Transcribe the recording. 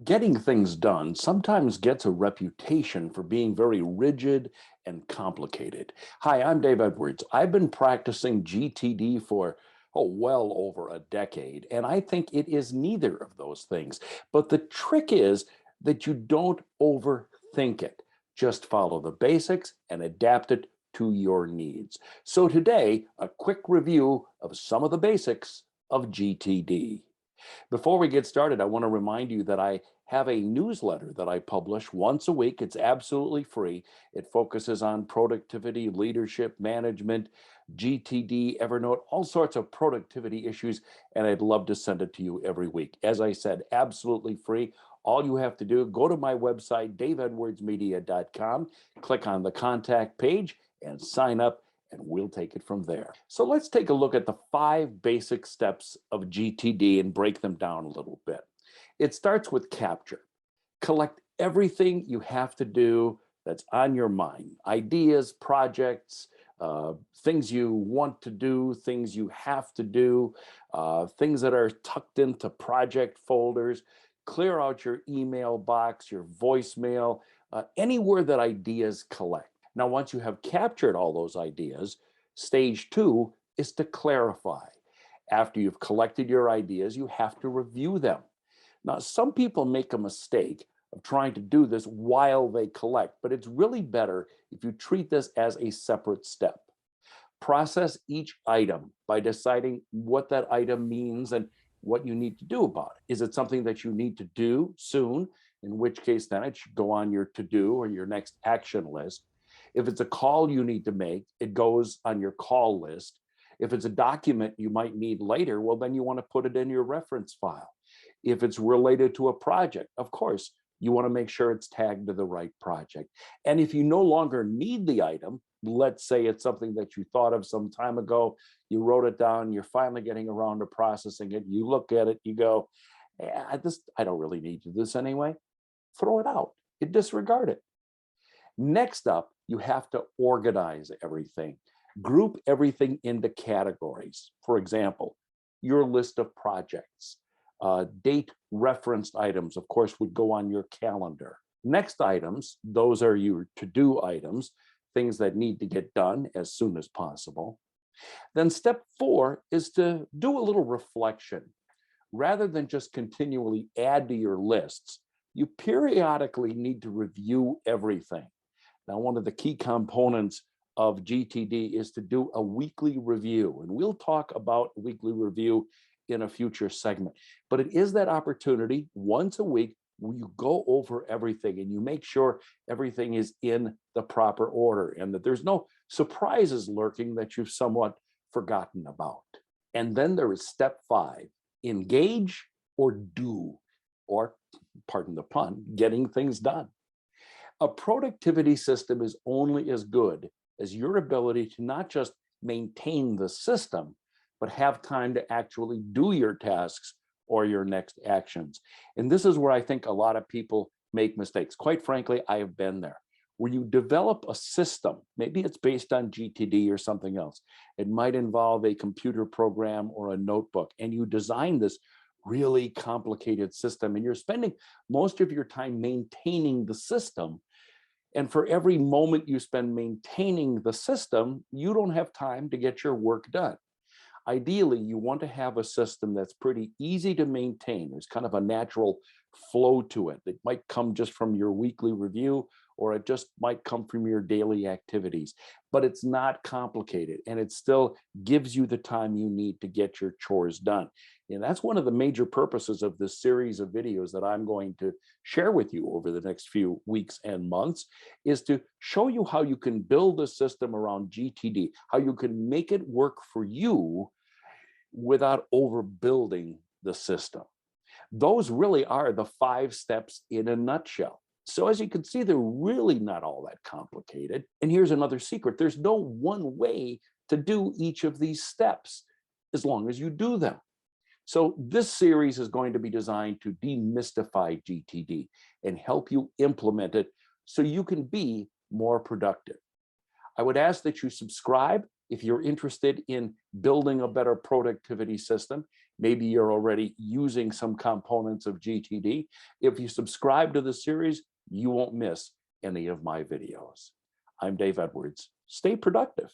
Getting things done sometimes gets a reputation for being very rigid and complicated. Hi, I'm Dave Edwards. I've been practicing GTD for, well over a decade, and I think it is neither of those things. But the trick is that you don't overthink it. Just follow the basics and adapt it to your needs. So today, a quick review of some of the basics of GTD. Before we get started, I want to remind you that I have a newsletter that I publish once a week. It's absolutely free. It focuses on productivity, leadership, management, GTD, Evernote, all sorts of productivity issues, and I'd love to send it to you every week. As I said, absolutely free. All you have to do, go to my website, daveedwardsmedia.com, click on the contact page, and sign up, and we'll take it from there. So let's take a look at the 5 basic steps of GTD and break them down a little bit. It starts with capture. Collect everything you have to do that's on your mind, ideas, projects, things you want to do, things you have to do, things that are tucked into project folders. Clear out your email box, your voicemail, anywhere that ideas collect. Now, once you have captured all those ideas, stage 2 is to clarify. After you've collected your ideas, you have to review them. Now, some people make a mistake of trying to do this while they collect, but it's really better if you treat this as a separate step. Process each item by deciding what that item means and what you need to do about it. Is it something that you need to do soon? In which case, then it should go on your to-do or your next action list. If it's a call you need to make, it goes on your call list. If it's a document you might need later, well, then you want to put it in your reference file. If it's related to a project, of course, you want to make sure it's tagged to the right project. And if you no longer need the item, let's say it's something that you thought of some time ago, you wrote it down, you're finally getting around to processing it, you look at it, you go, I don't really need to do this anyway. Throw it out, you disregard it. Next up, you have to organize everything. Group everything into categories. For example, your list of projects. Date referenced items, of course, would go on your calendar. Next items, those are your to-do items, things that need to get done as soon as possible. Then step 4 is to do a little reflection. Rather than just continually add to your lists, you periodically need to review everything. Now, one of the key components of GTD is to do a weekly review, and we'll talk about weekly review in a future segment. But it is that opportunity once a week where you go over everything and you make sure everything is in the proper order and that there's no surprises lurking that you've somewhat forgotten about. And then there is step 5, engage or do, or pardon the pun, getting things done. A productivity system is only as good as your ability to not just maintain the system, but have time to actually do your tasks or your next actions. And this is where I think a lot of people make mistakes. Quite frankly, I have been there. Where you develop a system, maybe it's based on GTD or something else. It might involve a computer program or a notebook, and you design this really complicated system, and you're spending most of your time maintaining the system. And for every moment you spend maintaining the system, you don't have time to get your work done. Ideally, you want to have a system that's pretty easy to maintain. There's kind of a natural flow to it. It might come just from your weekly review, or it just might come from your daily activities, but it's not complicated and it still gives you the time you need to get your chores done. And that's one of the major purposes of this series of videos that I'm going to share with you over the next few weeks and months, is to show you how you can build a system around GTD, how you can make it work for you without overbuilding the system. Those really are the 5 steps in a nutshell. So as you can see, they're really not all that complicated. And here's another secret. There's no one way to do each of these steps as long as you do them. So this series is going to be designed to demystify GTD and help you implement it so you can be more productive. I would ask that you subscribe if you're interested in building a better productivity system. Maybe you're already using some components of GTD. If you subscribe to the series, you won't miss any of my videos. I'm Dave Edwards. Stay productive.